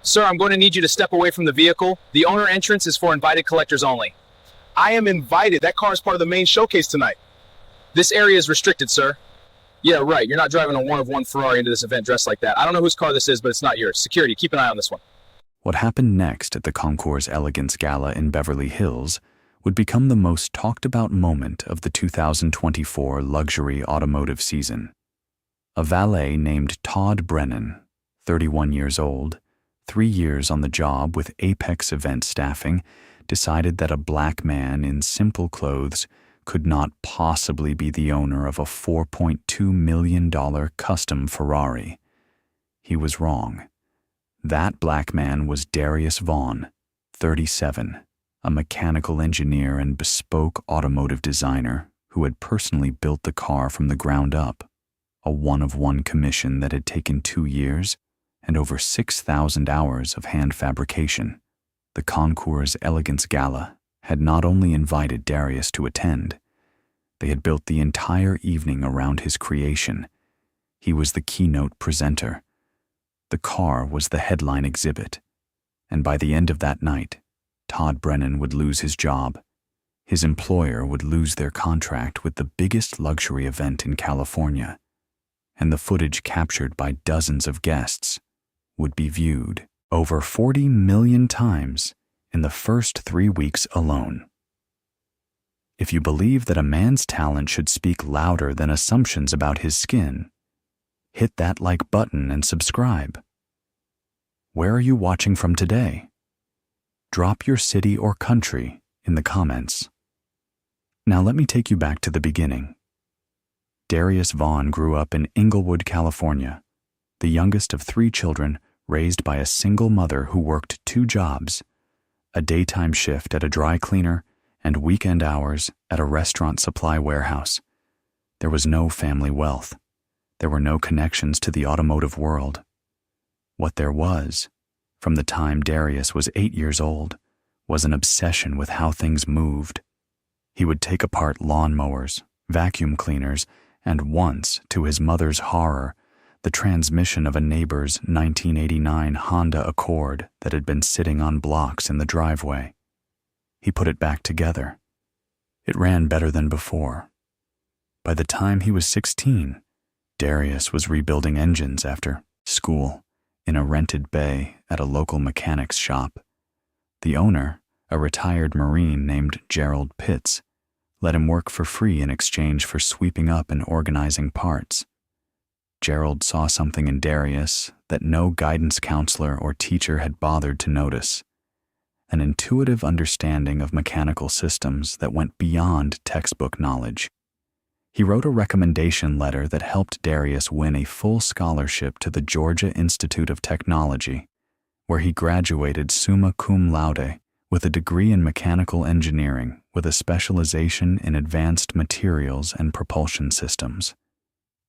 Sir, I'm going to need you to step away from the vehicle. The owner entrance is for invited collectors only. I am invited. That car is part of the main showcase tonight. This area is restricted, sir. Yeah, right. You're not driving a one-of-one Ferrari into this event dressed like that. I don't know whose car this is, but it's not yours. Security, keep an eye on this one. What happened next at the Concours Elegance Gala in Beverly Hills would become the most talked about moment of the 2024 luxury automotive season. A valet named Todd Brennan, 31 years old, 3 years on the job with Apex Event Staffing, decided that a black man in simple clothes could not possibly be the owner of a $4.2 million custom Ferrari. He was wrong. That black man was Darius Vaughn, 37, a mechanical engineer and bespoke automotive designer who had personally built the car from the ground up, a one-of-one commission that had taken 2 years and over 6,000 hours of hand fabrication. The Concours Elegance Gala had not only invited Darius to attend, they had built the entire evening around his creation. He was the keynote presenter. The car was the headline exhibit, and by the end of that night, Todd Brennan would lose his job. His employer would lose their contract with the biggest luxury event in California, and the footage captured by dozens of guests would be viewed over 40 million times in the first 3 weeks alone. If you believe that a man's talent should speak louder than assumptions about his skin, hit that like button and subscribe. Where are you watching from today? Drop your city or country in the comments. Now let me take you back to the beginning. Darius Vaughn grew up in Inglewood, California, the youngest of 3 children raised by a single mother who worked 2 jobs, a daytime shift at a dry cleaner and weekend hours at a restaurant supply warehouse. There was no family wealth. There were no connections to the automotive world. What there was, from the time Darius was 8 years old, was an obsession with how things moved. He would take apart lawnmowers, vacuum cleaners, and once, to his mother's horror, the transmission of a neighbor's 1989 Honda Accord that had been sitting on blocks in the driveway. He put it back together. It ran better than before. By the time he was 16, Darius was rebuilding engines after school in a rented bay at a local mechanics shop. The owner, a retired Marine named Gerald Pitts, let him work for free in exchange for sweeping up and organizing parts. Gerald saw something in Darius that no guidance counselor or teacher had bothered to notice, an intuitive understanding of mechanical systems that went beyond textbook knowledge. He wrote a recommendation letter that helped Darius win a full scholarship to the Georgia Institute of Technology, where he graduated summa cum laude with a degree in mechanical engineering with a specialization in advanced materials and propulsion systems.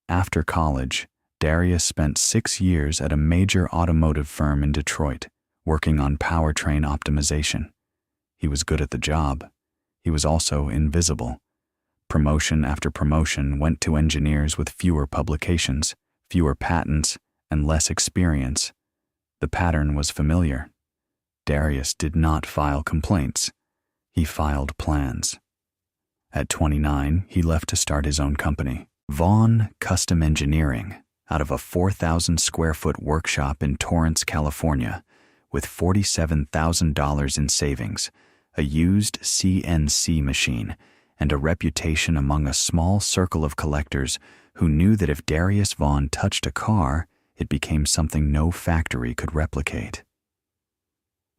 After college, Darius spent 6 years at a major automotive firm in Detroit, working on powertrain optimization. He was good at the job. He was also invisible. Promotion after promotion went to engineers with fewer publications, fewer patents, and less experience. The pattern was familiar. Darius did not file complaints. He filed plans. At 29, he left to start his own company, Vaughn Custom Engineering, out of a 4,000 square foot workshop in Torrance, California, with $47,000 in savings, a used CNC machine, and a reputation among a small circle of collectors who knew that if Darius Vaughn touched a car, it became something no factory could replicate.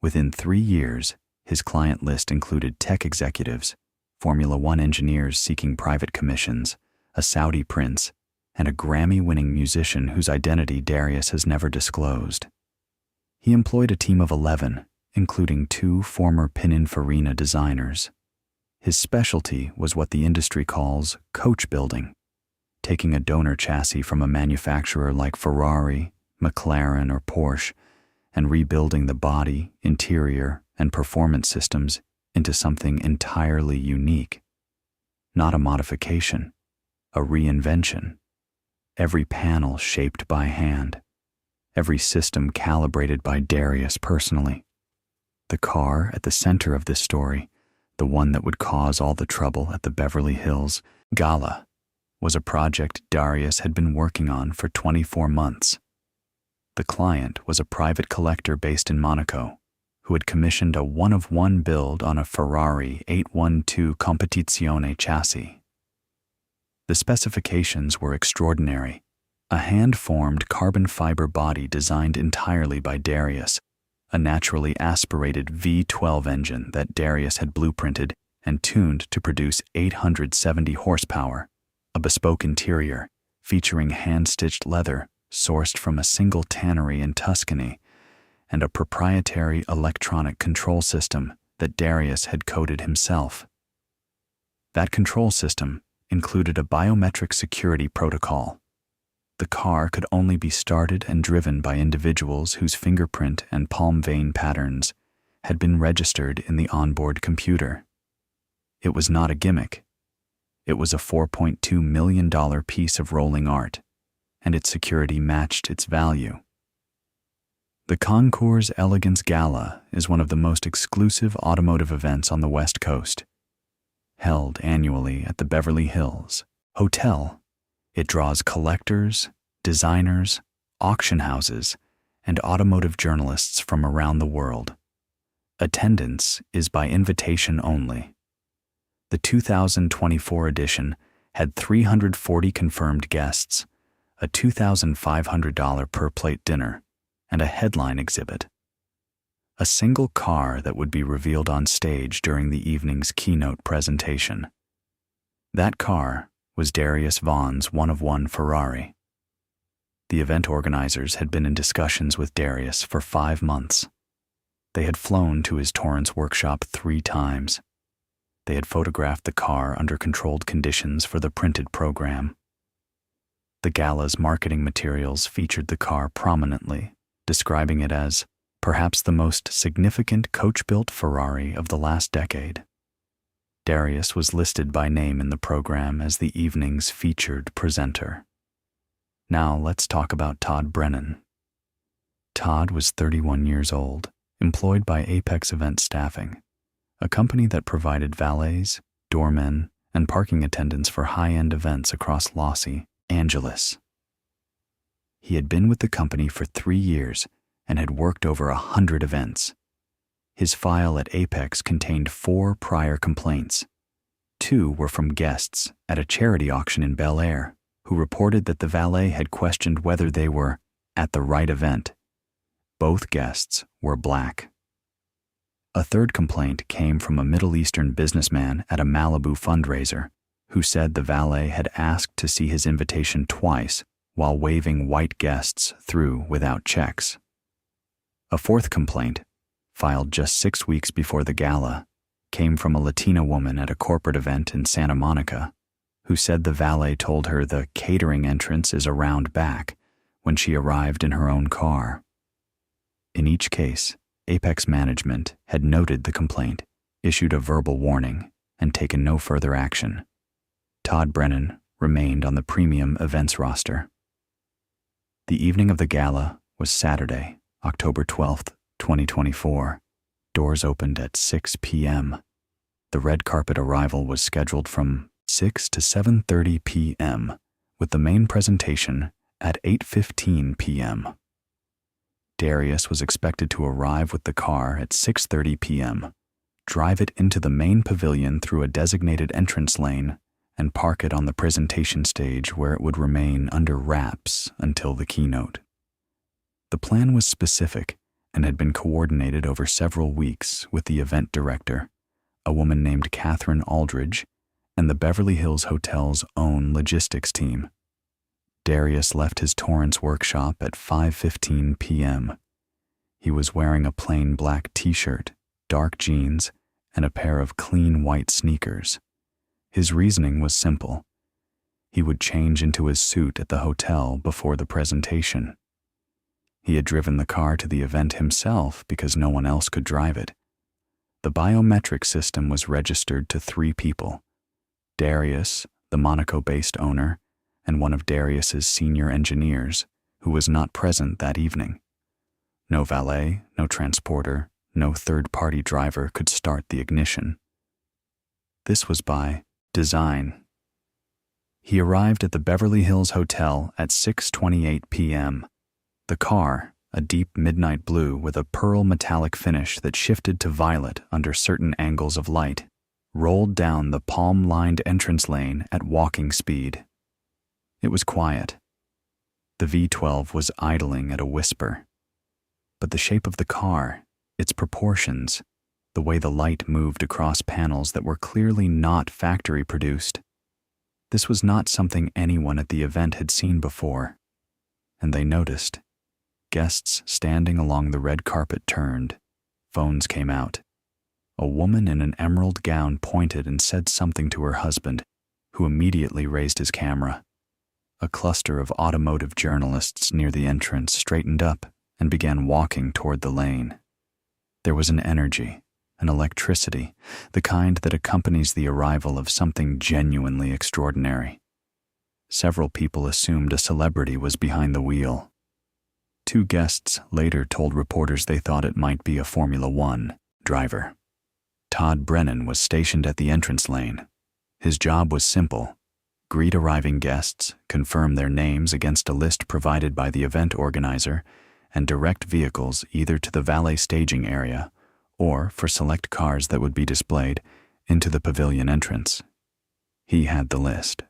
Within 3 years, his client list included tech executives, Formula One engineers seeking private commissions, a Saudi prince, and a Grammy-winning musician whose identity Darius has never disclosed. He employed a team of 11, including 2 former Pininfarina designers. His specialty was what the industry calls coach building, taking a donor chassis from a manufacturer like Ferrari, McLaren, or Porsche, and rebuilding the body, interior, and performance systems into something entirely unique. Not a modification, a reinvention. Every panel shaped by hand, every system calibrated by Darius personally. The car at the center of this story, the one that would cause all the trouble at the Beverly Hills Gala, was a project Darius had been working on for 24 months. The client was a private collector based in Monaco, who had commissioned a one-of-one build on a Ferrari 812 Competizione chassis. The specifications were extraordinary. A hand-formed carbon fiber body designed entirely by Darius, a naturally aspirated V12 engine that Darius had blueprinted and tuned to produce 870 horsepower, a bespoke interior featuring hand-stitched leather sourced from a single tannery in Tuscany, and a proprietary electronic control system that Darius had coded himself. That control system included a biometric security protocol. The car could only be started and driven by individuals whose fingerprint and palm vein patterns had been registered in the onboard computer. It was not a gimmick. It was a $4.2 million piece of rolling art, and its security matched its value. The Concours Elegance Gala is one of the most exclusive automotive events on the West Coast. Held annually at the Beverly Hills Hotel, it draws collectors, designers, auction houses, and automotive journalists from around the world. Attendance is by invitation only. The 2024 edition had 340 confirmed guests, a $2,500 per plate dinner, and a headline exhibit. A single car that would be revealed on stage during the evening's keynote presentation. That car was Darius Vaughn's one-of-one Ferrari. The event organizers had been in discussions with Darius for 5 months. They had flown to his Torrance workshop 3 times. They had photographed the car under controlled conditions for the printed program. The gala's marketing materials featured the car prominently, describing it as perhaps the most significant coach-built Ferrari of the last decade. Darius was listed by name in the program as the evening's featured presenter. Now let's talk about Todd Brennan. Todd was 31 years old, employed by Apex Event Staffing, a company that provided valets, doormen, and parking attendants for high-end events across Los Angeles. He had been with the company for 3 years and had worked over 100 events. His file at Apex contained 4 prior complaints. 2 were from guests at a charity auction in Bel Air, who reported that the valet had questioned whether they were at the right event. Both guests were black. A 3rd complaint came from a Middle Eastern businessman at a Malibu fundraiser, who said the valet had asked to see his invitation twice while waving white guests through without checks. A 4th complaint, filed just 6 weeks before the gala, came from a Latina woman at a corporate event in Santa Monica, who said the valet told her the catering entrance is around back when she arrived in her own car. In each case, Apex management had noted the complaint, issued a verbal warning, and taken no further action. Todd Brennan remained on the premium events roster. The evening of the gala was Saturday, October 12th, 2024. Doors opened at 6 p.m. The red carpet arrival was scheduled from 6 to 7:30 p.m., with the main presentation at 8:15 p.m. Darius was expected to arrive with the car at 6:30 p.m., drive it into the main pavilion through a designated entrance lane, and park it on the presentation stage where it would remain under wraps until the keynote. The plan was specific and had been coordinated over several weeks with the event director, a woman named Catherine Aldridge, and the Beverly Hills Hotel's own logistics team. Darius left his Torrance workshop at 5:15 p.m. He was wearing a plain black t-shirt, dark jeans, and a pair of clean white sneakers. His reasoning was simple. He would change into his suit at the hotel before the presentation. He had driven the car to the event himself because no one else could drive it. The biometric system was registered to 3 people: Darius, the Monaco-based owner, and one of Darius's senior engineers, who was not present that evening. No valet, no transporter, no third-party driver could start the ignition. This was by design. He arrived at the Beverly Hills Hotel at 6:28 p.m. The car, a deep midnight blue with a pearl metallic finish that shifted to violet under certain angles of light, rolled down the palm-lined entrance lane at walking speed. It was quiet. The V12 was idling at a whisper. But the shape of the car, its proportions, the way the light moved across panels that were clearly not factory-produced, this was not something anyone at the event had seen before. And they noticed. Guests standing along the red carpet turned. Phones came out. A woman in an emerald gown pointed and said something to her husband, who immediately raised his camera. A cluster of automotive journalists near the entrance straightened up and began walking toward the lane. There was an energy, an electricity, the kind that accompanies the arrival of something genuinely extraordinary. Several people assumed a celebrity was behind the wheel. Two guests later told reporters they thought it might be a Formula One driver. Todd Brennan was stationed at the entrance lane. His job was simple: greet arriving guests, confirm their names against a list provided by the event organizer, and direct vehicles either to the valet staging area or, for select cars that would be displayed, into the pavilion entrance. He had the list.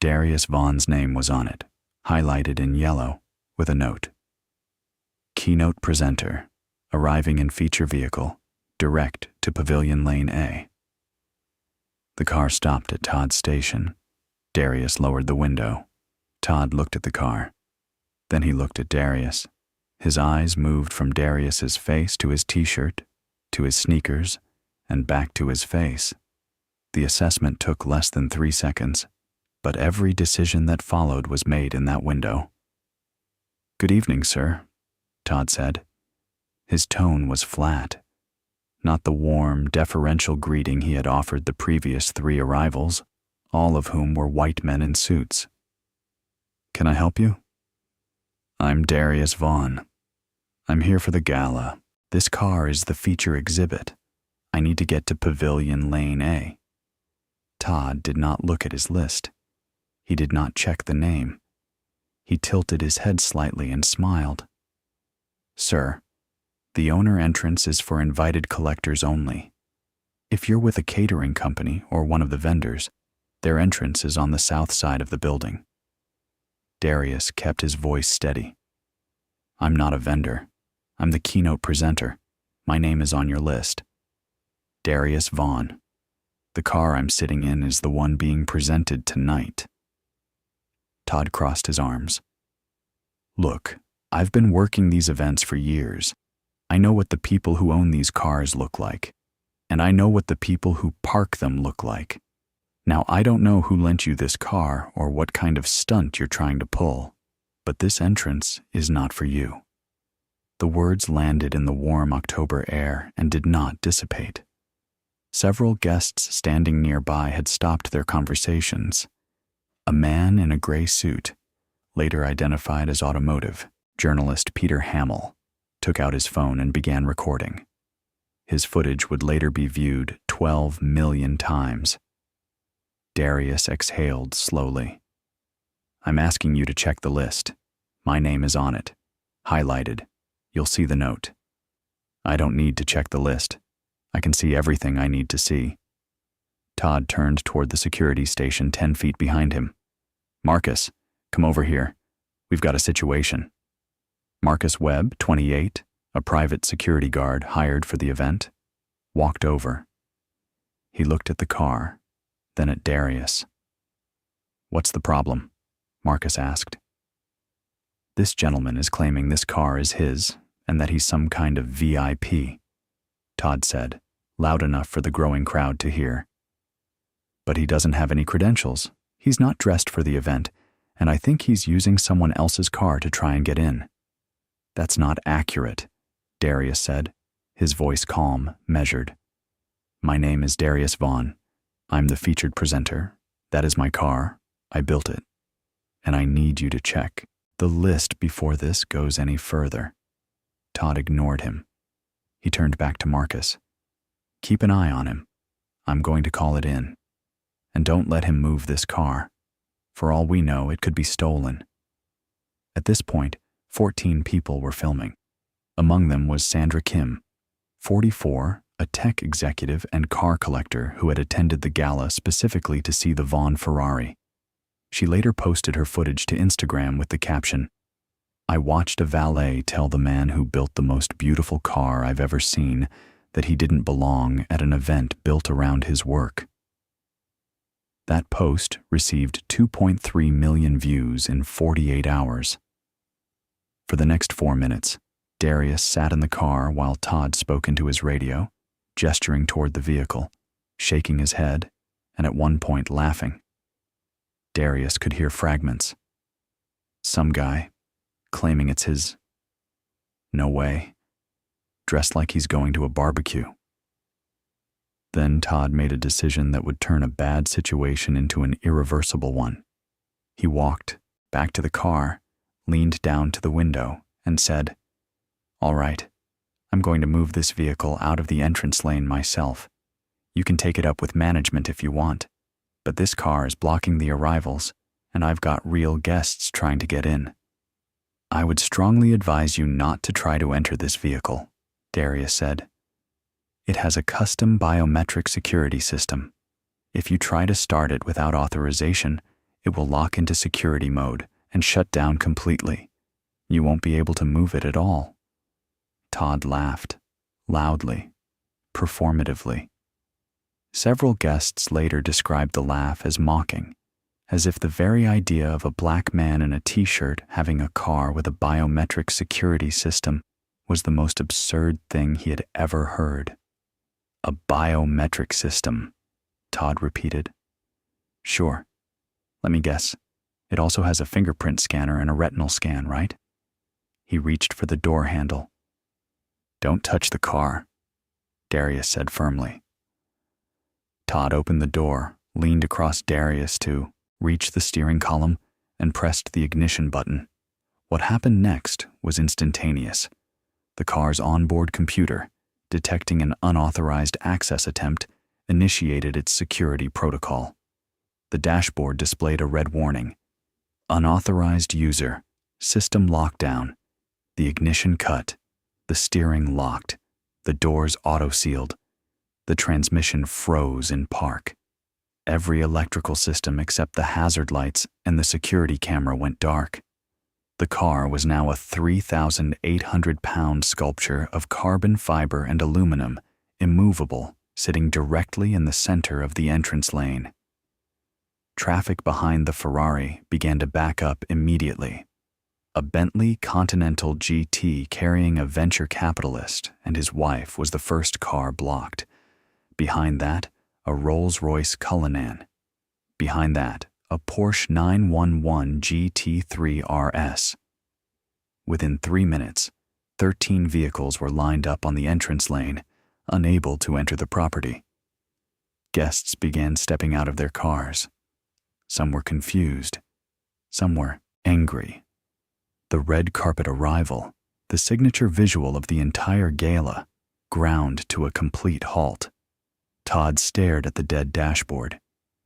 Darius Vaughn's name was on it, highlighted in yellow, with a note. Keynote presenter, arriving in feature vehicle, direct to Pavilion Lane A. The car stopped at Todd's station. Darius lowered the window. Todd looked at the car. Then he looked at Darius. His eyes moved from Darius's face to his t-shirt, to his sneakers, and back to his face. The assessment took less than 3 seconds, but every decision that followed was made in that window. "Good evening, sir," Todd said. His tone was flat, not the warm, deferential greeting he had offered the previous 3 arrivals, all of whom were white men in suits. "Can I help you?" "I'm Darius Vaughn. I'm here for the gala. This car is the feature exhibit. I need to get to Pavilion Lane A." Todd did not look at his list. He did not check the name. He tilted his head slightly and smiled. "Sir, the owner entrance is for invited collectors only. If you're with a catering company or one of the vendors, their entrance is on the south side of the building." Darius kept his voice steady. "I'm not a vendor. I'm the keynote presenter. My name is on your list. Darius Vaughn. The car I'm sitting in is the one being presented tonight." Todd crossed his arms. "Look, I've been working these events for years. I know what the people who own these cars look like, and I know what the people who park them look like. Now, I don't know who lent you this car or what kind of stunt you're trying to pull, but this entrance is not for you." The words landed in the warm October air and did not dissipate. Several guests standing nearby had stopped their conversations. A man in a gray suit, later identified as automotive, journalist Peter Hamill, took out his phone and began recording. His footage would later be viewed 12 million times. Darius exhaled slowly. "I'm asking you to check the list. My name is on it. Highlighted. You'll see the note." "I don't need to check the list. I can see everything I need to see." Todd turned toward the security station 10 feet behind him. "Marcus, come over here. We've got a situation." Marcus Webb, 28, a private security guard hired for the event, walked over. He looked at the car, then at Darius. "What's the problem?" Marcus asked. "This gentleman is claiming this car is his and that he's some kind of VIP," Todd said, loud enough for the growing crowd to hear. "But he doesn't have any credentials. He's not dressed for the event, and I think he's using someone else's car to try and get in." "That's not accurate," Darius said, his voice calm, measured. "My name is Darius Vaughn. I'm the featured presenter. That is my car. I built it. And I need you to check The list before this goes any further. Todd ignored him. He turned back to Marcus. Keep an eye on him. I'm going to call it in. And don't let him move this car. For all we know, it could be stolen. At this point, 14 people were filming. Among them was Sandra Kim, 44, a tech executive and car collector who had attended the gala specifically to see the Vaughn Ferrari. She later posted her footage to Instagram with the caption, "I watched a valet tell the man who built the most beautiful car I've ever seen that he didn't belong at an event built around his work." That post received 2.3 million views in 48 hours. For the next 4 minutes, Darius sat in the car while Todd spoke into his radio, gesturing toward the vehicle, shaking his head, and at one point laughing. Darius could hear fragments. Some guy, claiming it's his. No way. Dressed like he's going to a barbecue. Then Todd made a decision that would turn a bad situation into an irreversible one. He walked back to the car, leaned down to the window, and said, "All right, I'm going to move this vehicle out of the entrance lane myself. You can take it up with management if you want, but this car is blocking the arrivals, and I've got real guests trying to get in. I would strongly advise you not to try to enter this vehicle," Darius said. "It has a custom biometric security system. If you try to start it without authorization, it will lock into security mode and shut down completely. You won't be able to move it at all." Todd laughed, loudly, performatively. Several guests later described the laugh as mocking, as if the very idea of a black man in a t-shirt having a car with a biometric security system was the most absurd thing he had ever heard. "A biometric system," Todd repeated. "Sure. Let me guess. It also has a fingerprint scanner and a retinal scan, right?" He reached for the door handle. "Don't touch the car," Darius said firmly. Todd opened the door, leaned across Darius to reach the steering column, and pressed the ignition button. What happened next was instantaneous. The car's onboard computer, detecting an unauthorized access attempt, initiated its security protocol. The dashboard displayed a red warning. "Unauthorized user, system lockdown." The ignition cut, the steering locked, the doors auto-sealed. The transmission froze in park. Every electrical system except the hazard lights and the security camera went dark. The car was now a 3,800-pound sculpture of carbon fiber and aluminum, immovable, sitting directly in the center of the entrance lane. Traffic behind the Ferrari began to back up immediately. A Bentley Continental GT carrying a venture capitalist and his wife was the first car blocked. Behind that, a Rolls-Royce Cullinan. Behind that, a Porsche 911 GT3 RS. Within 3 minutes, 13 vehicles were lined up on the entrance lane, unable to enter the property. Guests began stepping out of their cars. Some were confused. Some were angry. The red carpet arrival, the signature visual of the entire gala, ground to a complete halt. Todd stared at the dead dashboard.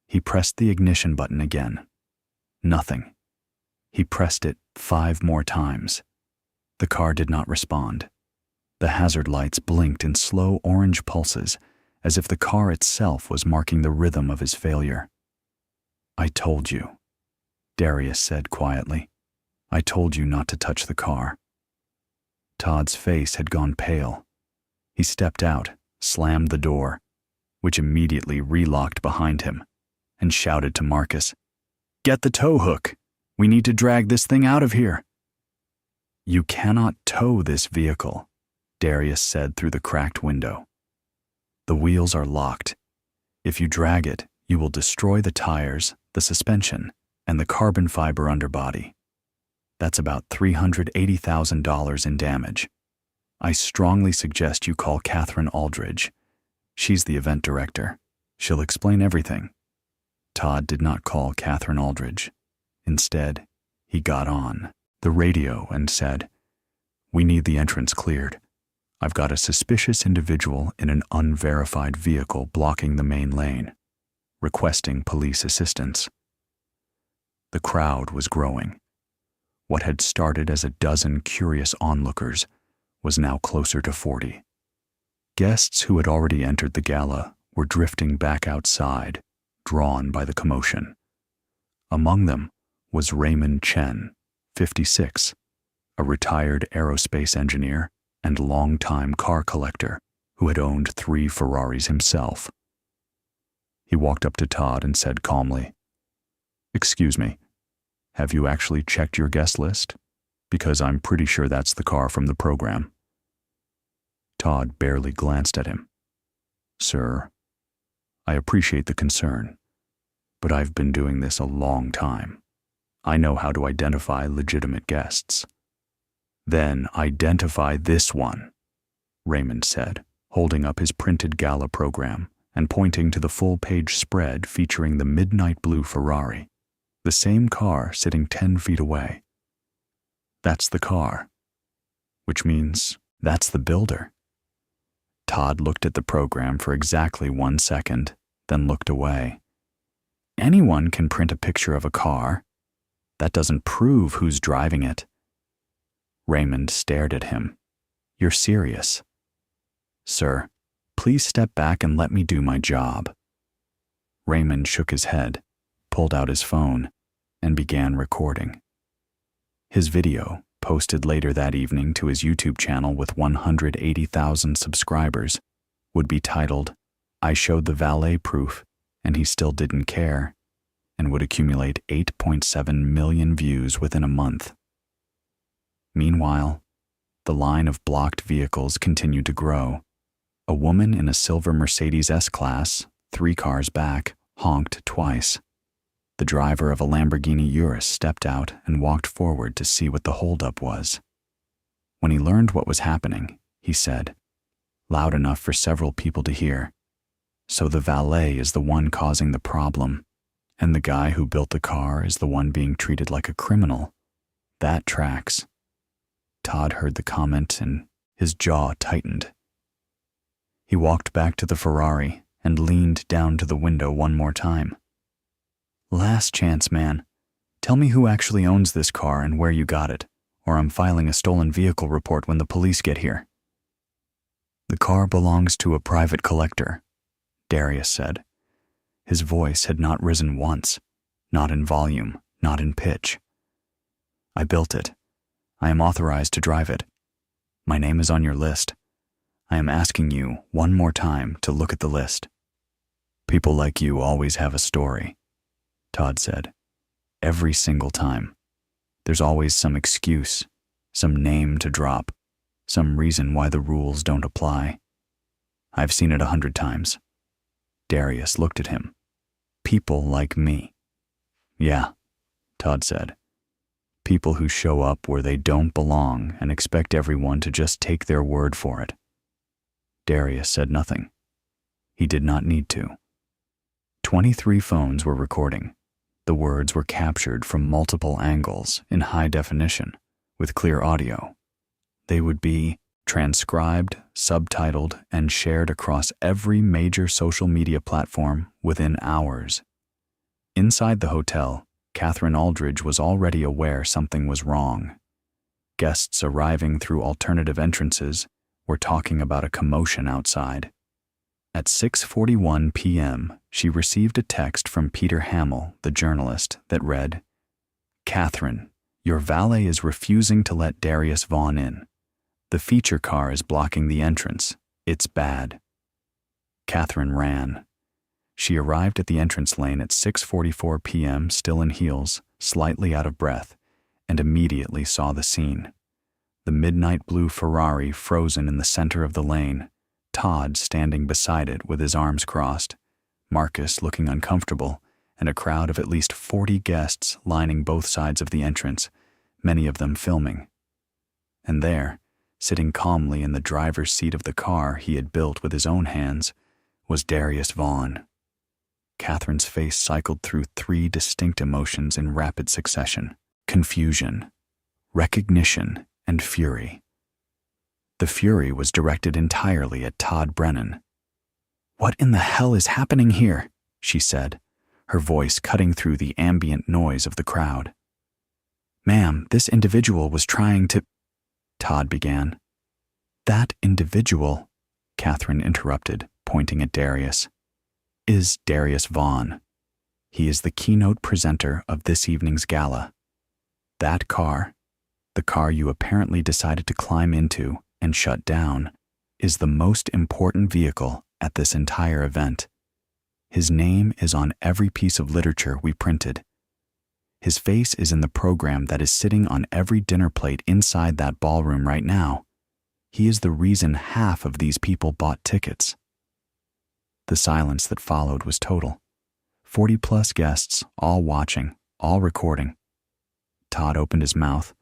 He pressed the ignition button again. Nothing. He pressed it 5 more times. The car did not respond. The hazard lights blinked in slow orange pulses, as if the car itself was marking the rhythm of his failure. "I told you," Darius said quietly. "I told you not to touch the car." Todd's face had gone pale. He stepped out, slammed the door, which immediately relocked behind him, and shouted to Marcus, "Get the tow hook! We need to drag this thing out of here!" "You cannot tow this vehicle," Darius said through the cracked window. "The wheels are locked. If you drag it, you will destroy the tires, the suspension, and the carbon fiber underbody. That's about $380,000 in damage. I strongly suggest you call Catherine Aldridge. She's the event director. She'll explain everything." Todd did not call Catherine Aldridge. Instead, he got on. the radio and said, "We need the entrance cleared. I've got a suspicious individual in an unverified vehicle blocking the main lane, requesting police assistance." The crowd was growing. What had started as a dozen curious onlookers was now closer to 40. Guests who had already entered the gala were drifting back outside, drawn by the commotion. Among them was Raymond Chen, 56, a retired aerospace engineer and longtime car collector who had owned 3 Ferraris himself. He walked up to Todd and said calmly, "Excuse me, have you actually checked your guest list? Because I'm pretty sure that's the car from the program." Todd barely glanced at him. "Sir, I appreciate the concern, but I've been doing this a long time. I know how to identify legitimate guests." "Then identify this one," Raymond said, holding up his printed gala program and pointing to the full-page spread featuring the midnight blue Ferrari, the same car sitting 10 feet away. "That's the car, which means that's the builder." Todd looked at the program for exactly 1 second, then looked away. "Anyone can print a picture of a car. That doesn't prove who's driving it." Raymond stared at him. "You're serious?" "Sir, please step back and let me do my job." Raymond shook his head, pulled out his phone, and began recording. His video, posted later that evening to his YouTube channel with 180,000 subscribers, would be titled, "I Showed the Valet Proof and He Still Didn't Care," and would accumulate 8.7 million views within a month. Meanwhile, the line of blocked vehicles continued to grow. A woman in a silver Mercedes S-Class, 3 cars back, honked twice. The driver of a Lamborghini Urus stepped out and walked forward to see what the holdup was. When he learned what was happening, he said, loud enough for several people to hear, "So the valet is the one causing the problem, and the guy who built the car is the one being treated like a criminal. That tracks." Todd heard the comment and his jaw tightened. He walked back to the Ferrari and leaned down to the window one more time. "Last chance, man. Tell me who actually owns this car and where you got it, or I'm filing a stolen vehicle report when the police get here." "The car belongs to a private collector," Darius said. His voice had not risen once, not in volume, not in pitch. "I built it. I am authorized to drive it. My name is on your list. I am asking you one more time to look at the list." "People like you always have a story," Todd said. "Every single time. There's always some excuse, some name to drop, some reason why the rules don't apply. I've seen it 100 times. Darius looked at him. "People like me." "Yeah," Todd said. "People who show up where they don't belong and expect everyone to just take their word for it." Darius said nothing. He did not need to. 23 phones were recording. The words were captured from multiple angles in high definition, with clear audio. They would be transcribed, subtitled, and shared across every major social media platform within hours. Inside the hotel, Catherine Aldridge was already aware something was wrong. Guests arriving through alternative entrances were talking about a commotion outside. At 6:41 p.m., she received a text from Peter Hamill, the journalist, that read, "Catherine, your valet is refusing to let Darius Vaughn in. The feature car is blocking the entrance. It's bad." Catherine ran. She arrived at the entrance lane at 6:44 p.m., still in heels, slightly out of breath, and immediately saw the scene. The midnight blue Ferrari frozen in the center of the lane, Todd standing beside it with his arms crossed, Marcus looking uncomfortable, and a crowd of at least 40 guests lining both sides of the entrance, many of them filming. And there, sitting calmly in the driver's seat of the car he had built with his own hands, was Darius Vaughn. Catherine's face cycled through 3 distinct emotions in rapid succession: confusion, recognition, and fury. The fury was directed entirely at Todd Brennan. "What in the hell is happening here?" she said, her voice cutting through the ambient noise of the crowd. "Ma'am, this individual was trying to—" Todd began. "That individual," Catherine interrupted, pointing at Darius, "is Darius Vaughn. He is the keynote presenter of this evening's gala. That car, the car you apparently decided to climb into and shut down, is the most important vehicle at this entire event. His name is on every piece of literature we printed. His face is in the program that is sitting on every dinner plate inside that ballroom right now. He is the reason half of these people bought tickets." The silence that followed was total. 40-plus guests, all watching, all recording. Todd opened his mouth,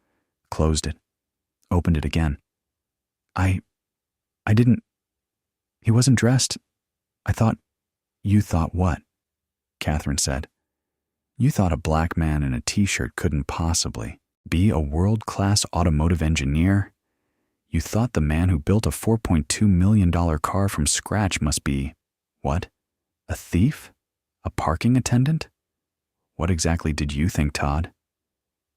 closed it, opened it again. I didn't... He wasn't dressed. I thought... You thought what?" Catherine said. "You thought a black man in a t-shirt couldn't possibly be a world-class automotive engineer? You thought the man who built a $4.2 million car from scratch must be, what, a thief? A parking attendant? What exactly did you think, Todd?"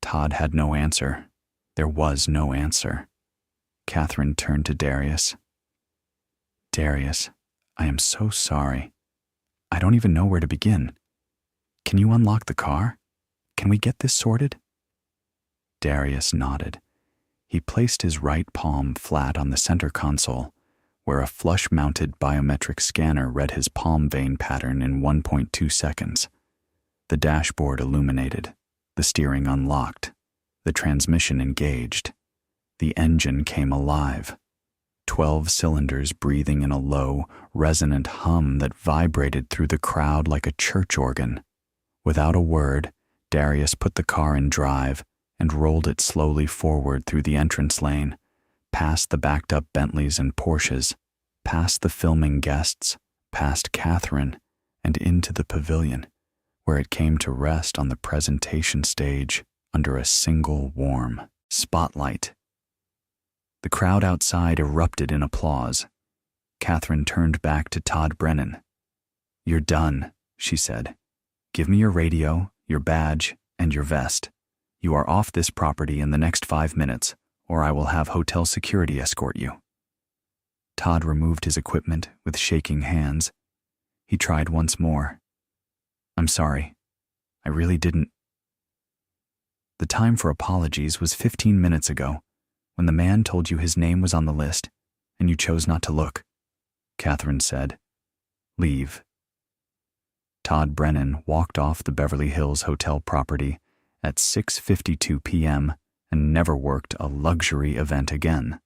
Todd had no answer. There was no answer. Catherine turned to Darius. "Darius, I am so sorry. I don't even know where to begin. Can you unlock the car? Can we get this sorted?" Darius nodded. He placed his right palm flat on the center console, where a flush-mounted biometric scanner read his palm vein pattern in 1.2 seconds. The dashboard illuminated, the steering unlocked, the transmission engaged. The engine came alive. 12 cylinders breathing in a low, resonant hum that vibrated through the crowd like a church organ. Without a word, Darius put the car in drive and rolled it slowly forward through the entrance lane, past the backed-up Bentleys and Porsches, past the filming guests, past Catherine, and into the pavilion, where it came to rest on the presentation stage under a single warm spotlight. The crowd outside erupted in applause. Catherine turned back to Todd Brennan. "You're done," she said. "Give me your radio, your badge, and your vest. You are off this property in the next 5 minutes, or I will have hotel security escort you." Todd removed his equipment with shaking hands. He tried once more. "I'm sorry. I really didn't." "The time for apologies was 15 minutes ago, when the man told you his name was on the list, and you chose not to look," Catherine said. "Leave." Todd Brennan walked off the Beverly Hills hotel property at 6:52 p.m. and never worked a luxury event again.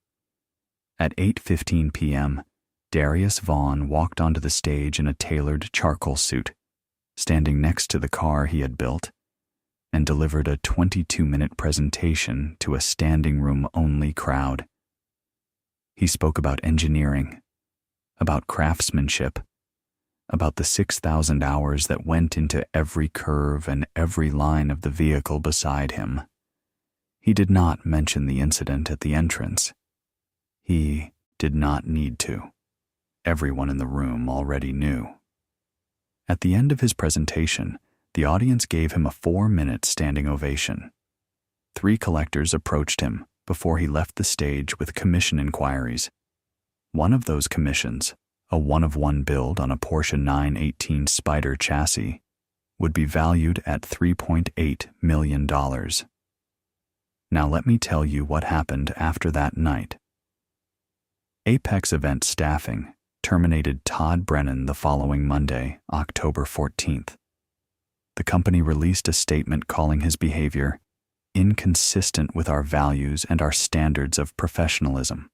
At 8:15 p.m., Darius Vaughn walked onto the stage in a tailored charcoal suit, standing next to the car he had built, and delivered a 22-minute presentation to a standing-room-only crowd. He spoke about engineering, about craftsmanship, about the 6,000 hours that went into every curve and every line of the vehicle beside him. He did not mention the incident at the entrance. He did not need to. Everyone in the room already knew. At the end of his presentation, the audience gave him a 4-minute standing ovation. 3 collectors approached him before he left the stage with commission inquiries. One of those commissions, a one-of-one build on a Porsche 918 Spyder chassis, would be valued at $3.8 million. Now let me tell you what happened after that night. Apex Event Staffing terminated Todd Brennan the following Monday, October 14th. The company released a statement calling his behavior inconsistent with our values and our standards of professionalism.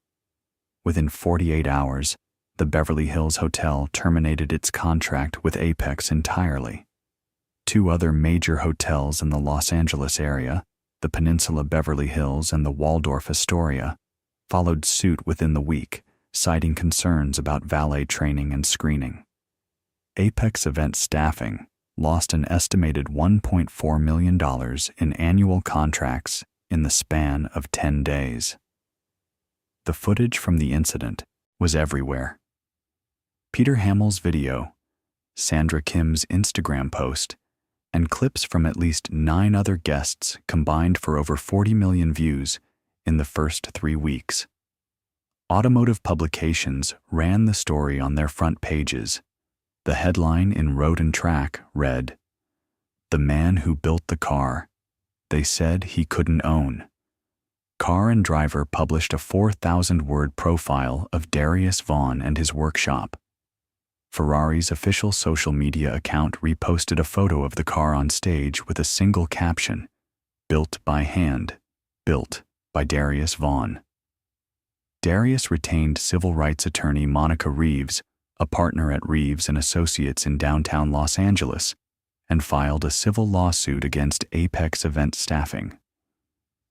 Within 48 hours, the Beverly Hills Hotel terminated its contract with Apex entirely. 2 other major hotels in the Los Angeles area, the Peninsula Beverly Hills and the Waldorf Astoria, followed suit within the week, citing concerns about valet training and screening. Apex Event Staffing lost an estimated $1.4 million in annual contracts in the span of 10 days. The footage from the incident was everywhere. Peter Hamill's video, Sandra Kim's Instagram post, and clips from at least 9 other guests combined for over 40 million views in the first 3 weeks. Automotive publications ran the story on their front pages. The headline in Road and Track read, "The man who built the car, they said he couldn't own." Car and Driver published a 4,000-word profile of Darius Vaughn and his workshop. Ferrari's official social media account reposted a photo of the car on stage with a single caption, "Built by hand, built by Darius Vaughn." Darius retained civil rights attorney Monica Reeves, a partner at Reeves & Associates in downtown Los Angeles, and filed a civil lawsuit against Apex Event Staffing.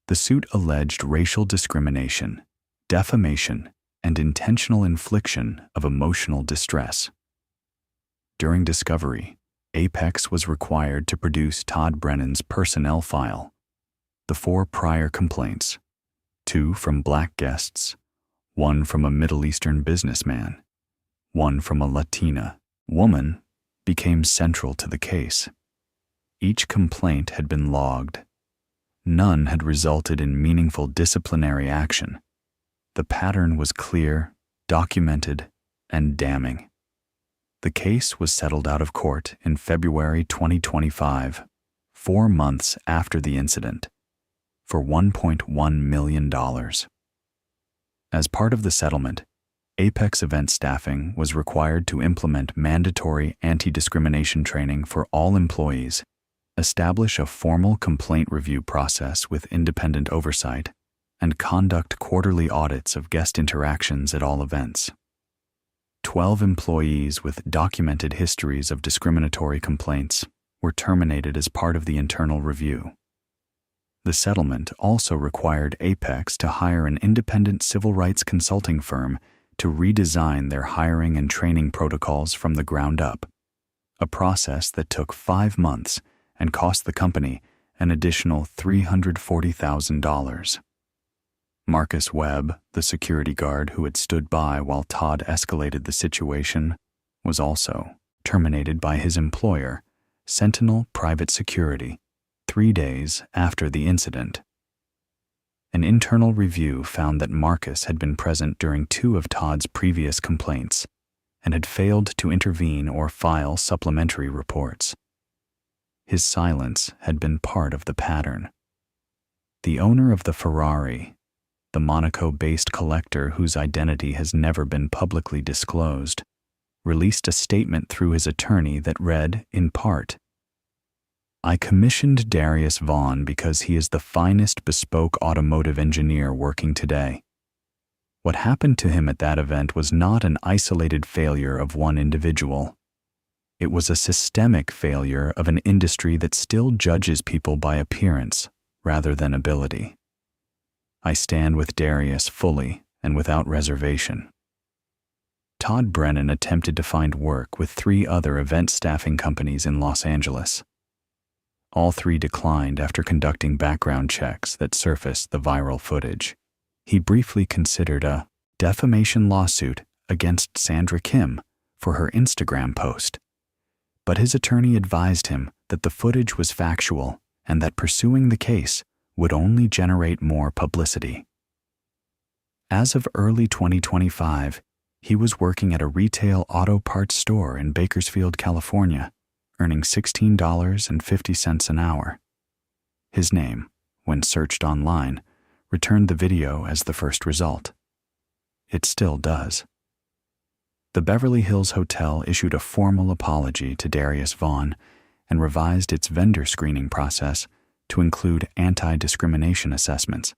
The suit alleged racial discrimination, defamation, and intentional infliction of emotional distress. During discovery, Apex was required to produce Todd Brennan's personnel file, the 4 prior complaints, 2 from black guests, 1 from a Middle Eastern businessman, 1 from a Latina woman, became central to the case. Each complaint had been logged. None had resulted in meaningful disciplinary action. The pattern was clear, documented, and damning. The case was settled out of court in February 2025, 4 months after the incident, for $1.1 million. As part of the settlement, Apex Event Staffing was required to implement mandatory anti-discrimination training for all employees, establish a formal complaint review process with independent oversight, and conduct quarterly audits of guest interactions at all events. 12 employees with documented histories of discriminatory complaints were terminated as part of the internal review. The settlement also required Apex to hire an independent civil rights consulting firm to redesign their hiring and training protocols from the ground up, a process that took 5 months and cost the company an additional $340,000. Marcus Webb, the security guard who had stood by while Todd escalated the situation, was also terminated by his employer, Sentinel Private Security, 3 days after the incident. An internal review found that Marcus had been present during 2 of Todd's previous complaints and had failed to intervene or file supplementary reports. His silence had been part of the pattern. The owner of the Ferrari, the Monaco-based collector whose identity has never been publicly disclosed, released a statement through his attorney that read, in part, "I commissioned Darius Vaughn because he is the finest bespoke automotive engineer working today. What happened to him at that event was not an isolated failure of one individual. It was a systemic failure of an industry that still judges people by appearance rather than ability. I stand with Darius fully and without reservation." Todd Brennan attempted to find work with 3 other event staffing companies in Los Angeles. All 3 declined after conducting background checks that surfaced the viral footage. He briefly considered a defamation lawsuit against Sandra Kim for her Instagram post, but his attorney advised him that the footage was factual and that pursuing the case would only generate more publicity. As of early 2025, he was working at a retail auto parts store in Bakersfield, California, earning $16.50 an hour. His name, when searched online, returned the video as the first result. It still does. The Beverly Hills Hotel issued a formal apology to Darius Vaughn and revised its vendor screening process to include anti-discrimination assessments.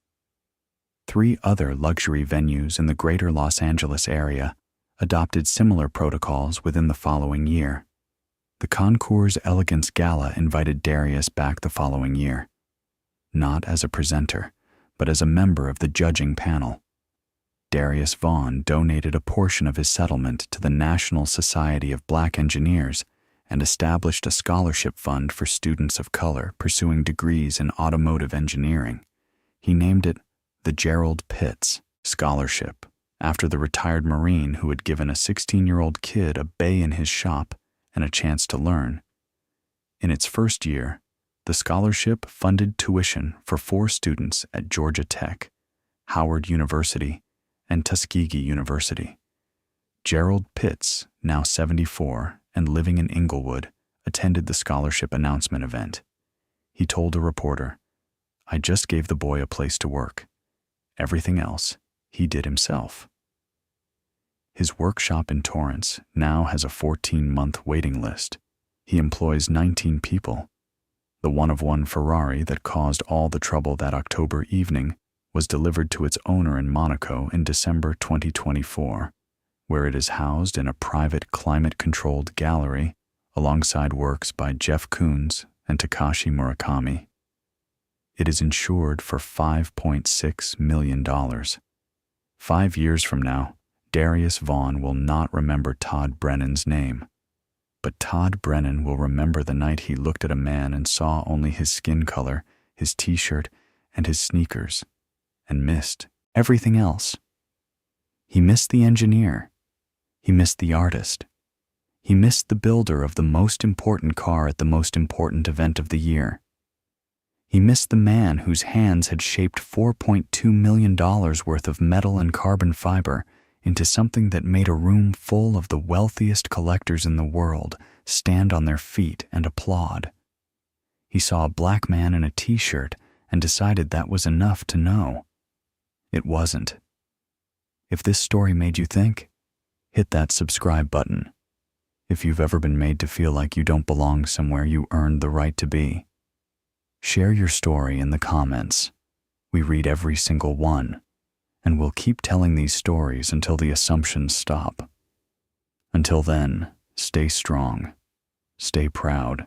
3 other luxury venues in the greater Los Angeles area adopted similar protocols within the following year. The Concours Elegance Gala invited Darius back the following year, not as a presenter, but as a member of the judging panel. Darius Vaughn donated a portion of his settlement to the National Society of Black Engineers and established a scholarship fund for students of color pursuing degrees in automotive engineering, He named it the Gerald Pitts Scholarship, after the retired Marine who had given a 16-year-old kid a bay in his shop and a chance to learn. In its first year, the scholarship funded tuition for 4 students at Georgia Tech, Howard University, and Tuskegee University. Gerald Pitts, now 74 and living in Inglewood, attended the scholarship announcement event. He told a reporter, "I just gave the boy a place to work. Everything else he did himself." His workshop in Torrance now has a 14-month waiting list. He employs 19 people. The one-of-one Ferrari that caused all the trouble that October evening was delivered to its owner in Monaco in December 2024, where it is housed in a private climate-controlled gallery alongside works by Jeff Koons and Takashi Murakami. It is insured for $5.6 million. 5 years from now, Darius Vaughn will not remember Todd Brennan's name, but Todd Brennan will remember the night he looked at a man and saw only his skin color, his t-shirt, and his sneakers, and missed everything else. He missed the engineer. He missed the artist. He missed the builder of the most important car at the most important event of the year. He missed the man whose hands had shaped $4.2 million worth of metal and carbon fiber into something that made a room full of the wealthiest collectors in the world stand on their feet and applaud. He saw a black man in a t-shirt and decided that was enough to know. It wasn't. If this story made you think, hit that subscribe button. If you've ever been made to feel like you don't belong somewhere you earned the right to be, share your story in the comments. We read every single one, and we'll keep telling these stories until the assumptions stop. Until then, stay strong, stay proud,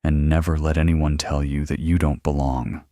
and never let anyone tell you that you don't belong.